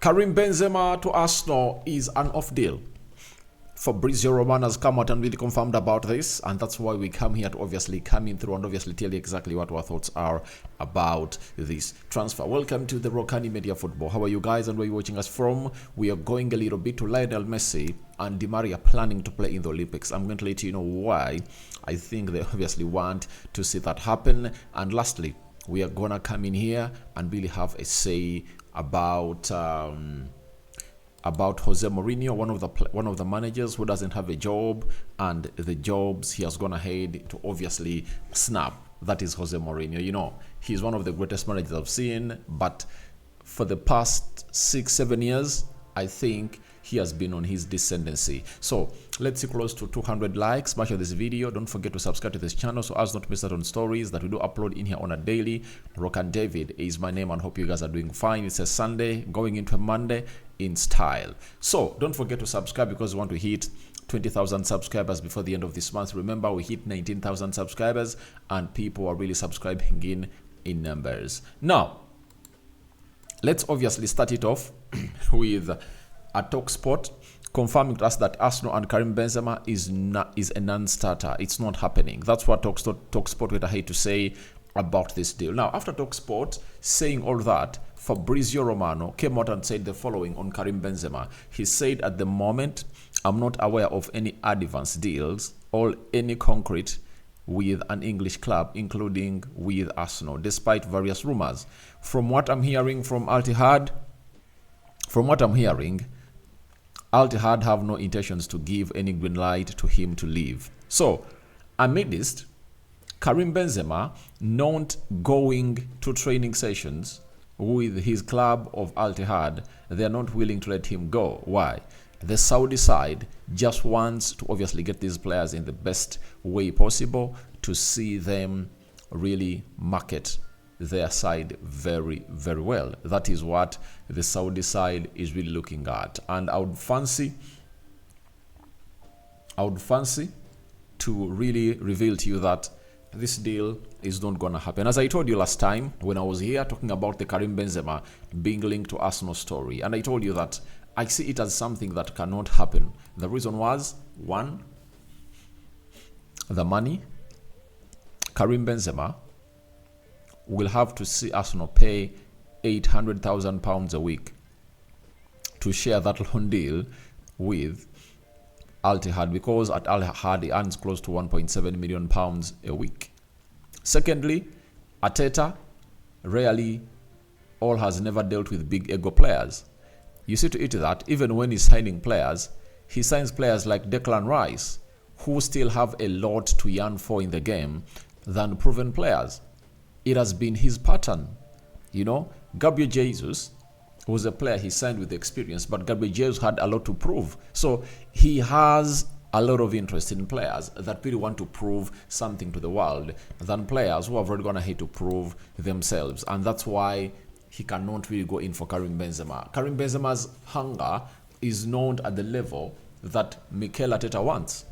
Karim Benzema to Arsenal is an off deal. Fabrizio Romano has come out and really confirmed about this, and that's why we come here to obviously come in through and obviously tell you exactly what our thoughts are about this transfer. Welcome to the Rokani Media Football. How are you guys and where are you watching us from? We are going a little bit to Lionel Messi and Di Maria planning to play in the Olympics. I'm going to let you know why I think they obviously want to see that happen. And lastly, we are going to come in here and really have a say about Jose Mourinho, one of the managers who doesn't have a job, and the jobs he has gone ahead to obviously snap. That is Jose Mourinho. You know, he's one of the greatest managers I've seen, but for the past 6-7 years, I think he has been on his descendancy. So let's see close to 200 likes. Smash this video. Don't forget to subscribe to this channel so as not to miss out on stories that we do upload in here on a daily. Rokani David is my name and hope you guys are doing fine. It's a Sunday going into a Monday in style. So don't forget to subscribe because we want to hit 20,000 subscribers before the end of this month. Remember, we hit 19,000 subscribers and people are really subscribing in numbers. Now, let's obviously start it off with a TalkSport confirming to us that Arsenal and Karim Benzema is a non-starter. It's not happening. That's what TalkSport went ahead to say about this deal. Now, after TalkSport saying all that, Fabrizio Romano came out and said the following on Karim Benzema. He said, at the moment, I'm not aware of any advanced deals or any concrete with an English club, including with Arsenal, despite various rumors. From what I'm hearing from Al Ittihad, Al Ittihad have no intentions to give any green light to him to leave. So, amid this, Karim Benzema not going to training sessions with his club of Al Ittihad. They are not willing to let him go. Why? The Saudi side just wants to obviously get these players in the best way possible to see them really market their side very, very well. That is what the Saudi side is really looking at. And I would fancy to really reveal to you that this deal is not going to happen. As I told you last time when I was here talking about the Karim Benzema being linked to Arsenal story, and I told you that I see it as something that cannot happen. The reason was, one, the money. Karim Benzema will have to see Arsenal pay £800,000 a week to share that loan deal with Al Ittihad, because at Al Ittihad he earns close to £1.7 million a week. Secondly, Arteta rarely or has never dealt with big ego players. You see to it that even when he's signing players, he signs players like Declan Rice, who still have a lot to yearn for in the game than proven players. It has been his pattern. You know, Gabriel Jesus was a player he signed with experience, but Gabriel Jesus had a lot to prove. So he has a lot of interest in players that really want to prove something to the world than players who have already gone ahead to prove themselves. And that's why he cannot really go in for Karim Benzema. Karim Benzema's hunger is not at the level that Mikel Arteta wants.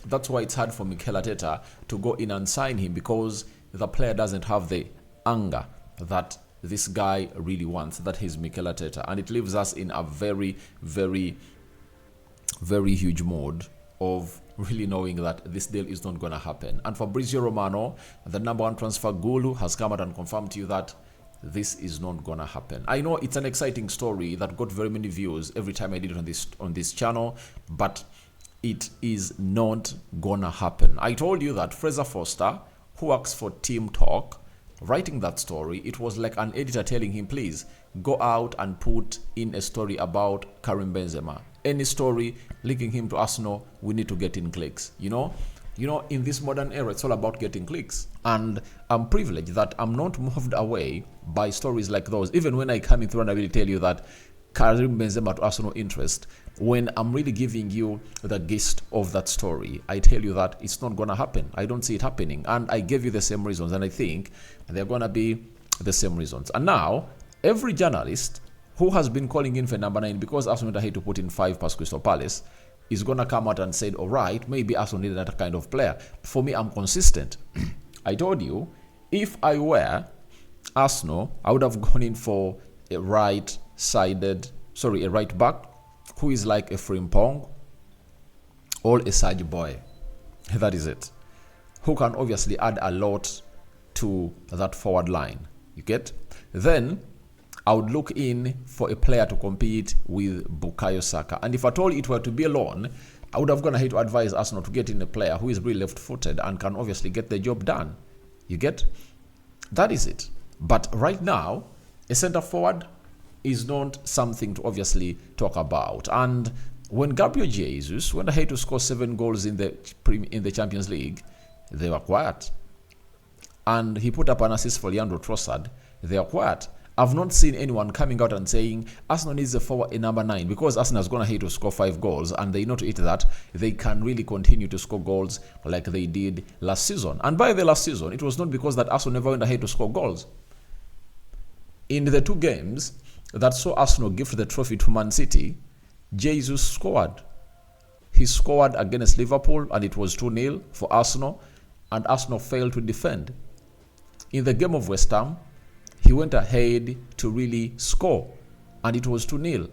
That's why it's hard for Mikel Arteta to go in and sign him, because the player doesn't have the anger that this guy really wants, that is Mikel Arteta. And it leaves us in a very, very, very huge mode of really knowing that this deal is not going to happen. And Fabrizio Romano, the #1 transfer guru, has come out and confirmed to you that this is not going to happen. I know it's an exciting story that got very many views every time I did it on this channel, but it is not going to happen. I told you that Fraser Foster, who works for Team Talk, writing that story, it was like an editor telling him, please go out and put in a story about Karim Benzema. Any story linking him to Arsenal, we need to get in clicks. You know, in this modern era, it's all about getting clicks. And I'm privileged that I'm not moved away by stories like those. Even when I come in through and I will tell you that Karim Benzema to Arsenal interest, when I'm really giving you the gist of that story, I tell you that it's not going to happen. I don't see it happening. And I gave you the same reasons, and I think they're going to be the same reasons. And now, every journalist who has been calling in for #9 because Arsenal had to put in 5 past Crystal Palace is going to come out and say, all right, maybe Arsenal need that kind of player. For me, I'm consistent. I told you, if I were Arsenal, I would have gone in for a right-sided a right back who is like a Frimpong or a Serge Boy. That is it. Who can obviously add a lot to that forward line. You get? Then I would look in for a player to compete with Bukayo Saka. And if at all it were to be a loan, I would have gone ahead to advise Arsenal to get in a player who is really left-footed and can obviously get the job done. You get? That is it. But right now, a centre forward is not something to obviously talk about. And when Gabriel Jesus went ahead to score 7 goals in the Champions League, they were quiet. And he put up an assist for Leandro Trossard, they are quiet. I've not seen anyone coming out and saying Arsenal needs a forward in number 9 because Arsenal has gone ahead to score 5 goals and they know to it that they can really continue to score goals like they did last season. And by the last season, it was not because that Arsenal never went ahead to score goals. In the 2 games that saw Arsenal gift the trophy to Man City, Jesus scored. He scored against Liverpool and it was 2-0 for Arsenal, and Arsenal failed to defend. In the game of West Ham, he went ahead to really score and it was 2-0.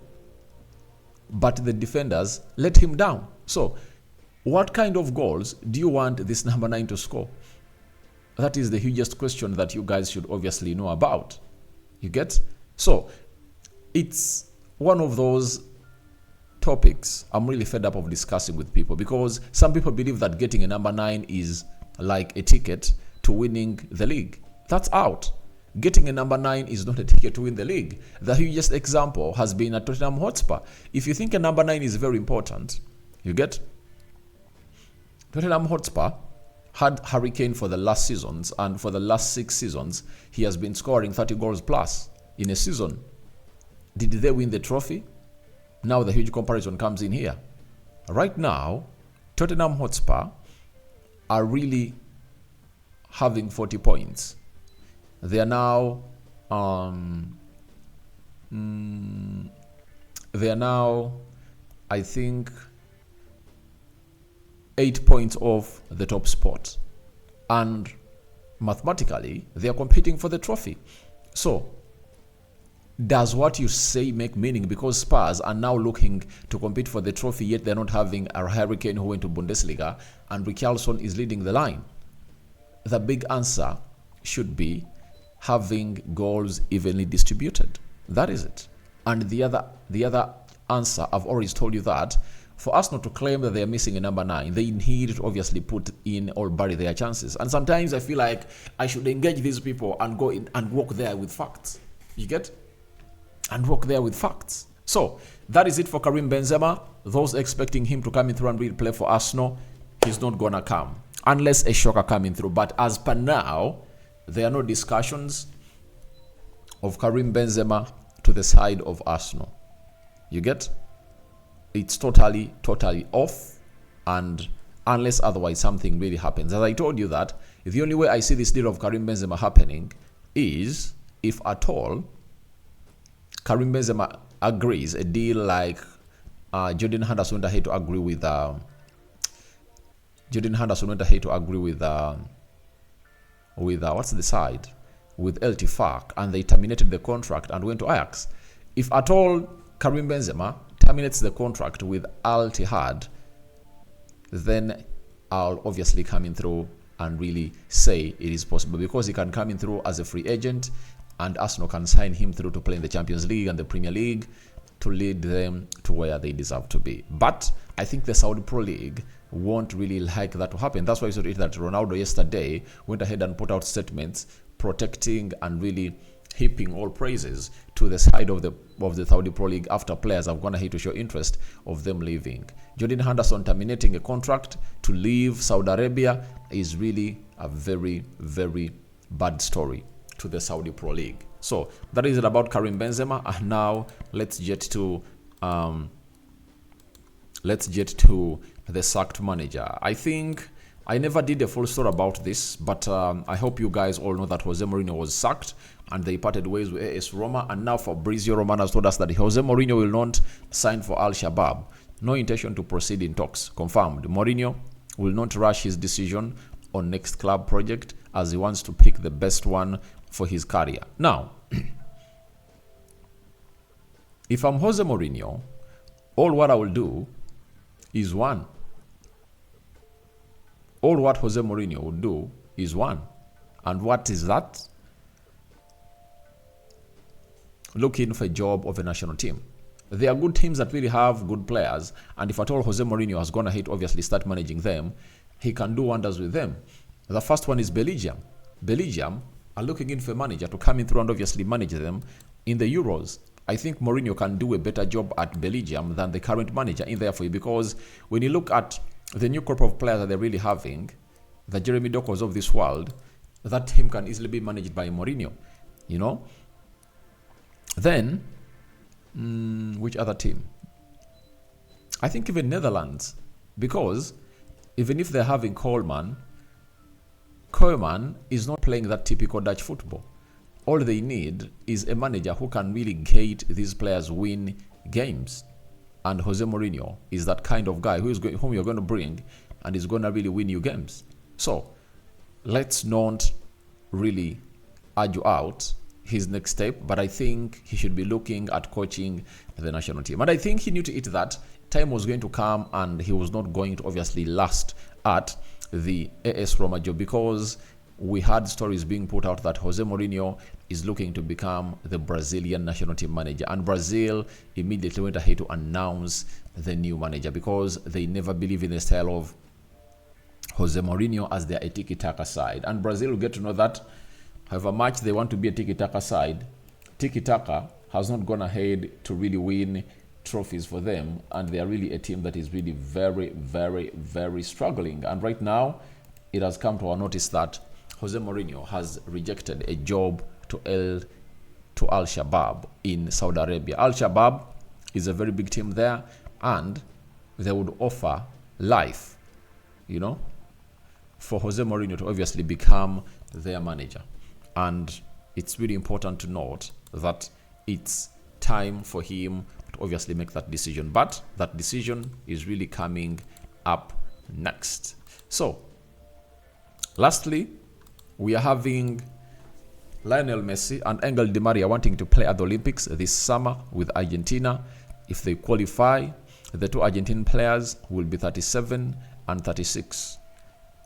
But the defenders let him down. So, what kind of goals do you want this number 9 to score? That is the hugest question that you guys should obviously know about. You get? So, it's one of those topics I'm really fed up of discussing with people, because some people believe that getting a number 9 is like a ticket to winning the league. That's out. Getting a number 9 is not a ticket to win the league. The hugest example has been at Tottenham Hotspur. If you think a number 9 is very important, you get? Tottenham Hotspur had Harry Kane for the last seasons, and for the last 6 seasons, he has been scoring 30 goals plus in a season. Did they win the trophy? Now the huge comparison comes in here. Right now, Tottenham Hotspur are really having 40 points. They are now I think 8 points off the top spot, and mathematically they are competing for the trophy. So does what you say make meaning? Because Spurs are now looking to compete for the trophy, yet they're not having a Harry Kane who went to Bundesliga and Richarlison is leading the line. The big answer should be having goals evenly distributed. That is it. And the other answer, I've always told you that for Arsenal to claim that they are missing a number 9, they need to obviously put in or bury their chances. And sometimes I feel like I should engage these people and go in and walk there with facts. You get? And walk there with facts. So that is it for Karim Benzema. Those expecting him to come in through and really play for Arsenal, he's not gonna come unless a shocker coming through. But as per now, there are no discussions of Karim Benzema to the side of Arsenal. You get? It's totally off, and unless otherwise something really happens. As I told you that, the only way I see this deal of Karim Benzema happening is if at all Karim Benzema agrees a deal like Jordan Henderson went ahead to agree with what's the side? With El Tifaq, and they terminated the contract and went to Ajax. If at all Karim Benzema terminates the contract with Al Ittihad, then I'll obviously come in through and really say it is possible, because he can come in through as a free agent and Arsenal can sign him through to play in the Champions League and the Premier League to lead them to where they deserve to be. But I think the Saudi Pro League won't really like that to happen. That's why you saw it that Ronaldo yesterday went ahead and put out statements protecting and really heaping all praises to the side of the Saudi Pro League after players have gone ahead to show interest of them leaving. Jordan Henderson terminating a contract to leave Saudi Arabia is really a very, very bad story to the Saudi Pro League. So that is it about Karim Benzema. And now let's get to the sacked manager. I think I never did a full story about this, but I hope you guys all know that Jose Mourinho was sacked and they parted ways with AS Roma. And now Fabrizio Romano has told us that Jose Mourinho will not sign for Al Shabab. No intention to proceed in talks. Confirmed. Mourinho will not rush his decision on next club project, as he wants to pick the best one for his career. Now, If I'm Jose Mourinho, all what I will do is one. All what Jose Mourinho will do is one. And what is that? Looking for a job of a national team. There are good teams that really have good players, and if at all Jose Mourinho has gone ahead to obviously start managing them, he can do wonders with them. The first one is Belgium. Belgium are looking in for a manager to come in through and obviously manage them in the Euros. I think Mourinho can do a better job at Belgium than the current manager in there for you, because when you look at the new crop of players that they're really having, the Jeremy Dokos of this world, that team can easily be managed by Mourinho, you know. Then, which other team? I think even Netherlands, because even if they're having Koeman is not playing that typical Dutch football. All they need is a manager who can really get these players win games. And Jose Mourinho is that kind of guy whom you're going to bring and is going to really win you games. So, let's not really argue out his next step, but I think he should be looking at coaching the national team. And I think he knew to it that time was going to come and he was not going to obviously last at the AS Roma job, because we had stories being put out that Jose Mourinho is looking to become the Brazilian national team manager, and Brazil immediately went ahead to announce the new manager because they never believe in the style of Jose Mourinho as their tiki-taka side. And Brazil will get to know that however much they want to be a tiki-taka side, tiki-taka has not gone ahead to really win trophies for them, and they are really a team that is really very, very, very struggling. And right now, it has come to our notice that Jose Mourinho has rejected a job to Al Shabaab in Saudi Arabia. Al Shabaab is a very big team there, and they would offer life, you know, for Jose Mourinho to obviously become their manager. And it's really important to note that it's time for him to obviously make that decision. But that decision is really coming up next. So, lastly, we are having Lionel Messi and Angel Di Maria wanting to play at the Olympics this summer with Argentina. If they qualify, the two Argentine players will be 37 and 36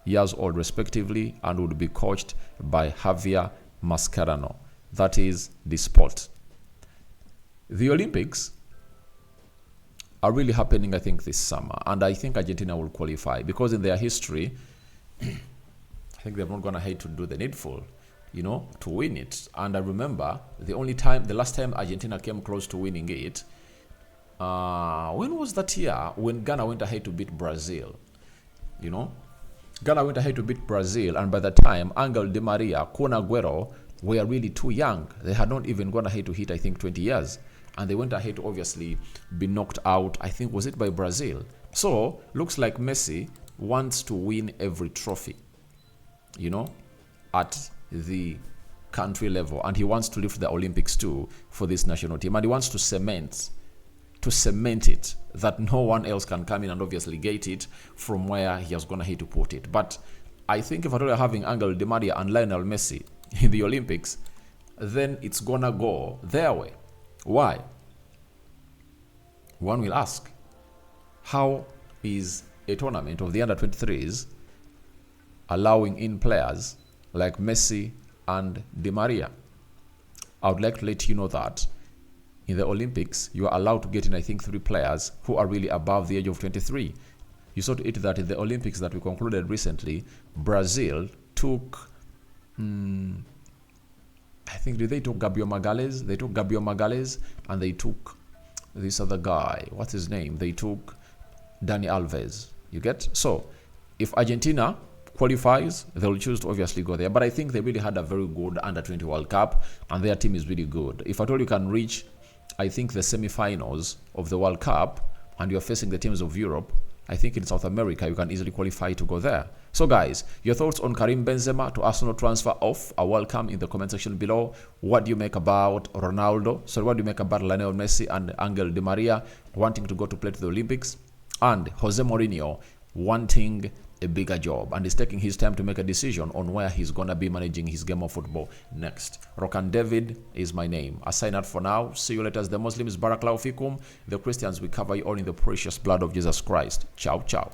years old respectively, and would be coached by Javier Mascherano. That is the sport. The Olympics are really happening, I think, this summer, and I think Argentina will qualify because in their history, I think they've not gone ahead to do the needful, you know, to win it. And I remember the last time Argentina came close to winning it, when was that year? When Ghana went ahead to beat Brazil, you know. Ghana went ahead to beat Brazil, and by the time, Angel Di Maria, Kun Aguero were really too young. They had not even gone ahead to hit, I think, 20 years. And they went ahead to obviously be knocked out, I think, was it by Brazil? So, looks like Messi wants to win every trophy, you know, at the country level. And he wants to lift the Olympics too for this national team. And he wants to cement it that no one else can come in and obviously get it from where he has gone ahead to put it. But I think if at all you're having Angel Di Maria and Lionel Messi in the Olympics, then it's gonna go their way. Why? One will ask, how is a tournament of the under-23s allowing in players like Messi and Di Maria? I would like to let you know that in the Olympics, you are allowed to get in, I think, 3 players who are really above the age of 23. You saw to it that in the Olympics that we concluded recently, Brazil took, I think, did they took Gabriel Magalhães? They took Gabriel Magalhães, and they took this other guy. What's his name? They took Dani Alves. You get? So, if Argentina qualifies, they'll choose to obviously go there. But I think they really had a very good under-20 World Cup, and their team is really good. If at all you can reach, I think, the semi-finals of the World Cup, and you're facing the teams of Europe, I think in South America, you can easily qualify to go there. So guys, your thoughts on Karim Benzema to Arsenal transfer off are welcome in the comment section below. What do you make about Ronaldo? So what do you make about Lionel Messi and Angel Di Maria wanting to go to play to the Olympics? And Jose Mourinho wanting a bigger job, and he's taking his time to make a decision on where he's going to be managing his game of football next. Rokani David is my name. I sign out for now. See you later. As the Muslims, Barakallahu fikum. The Christians, we cover you all in the precious blood of Jesus Christ. Ciao, ciao.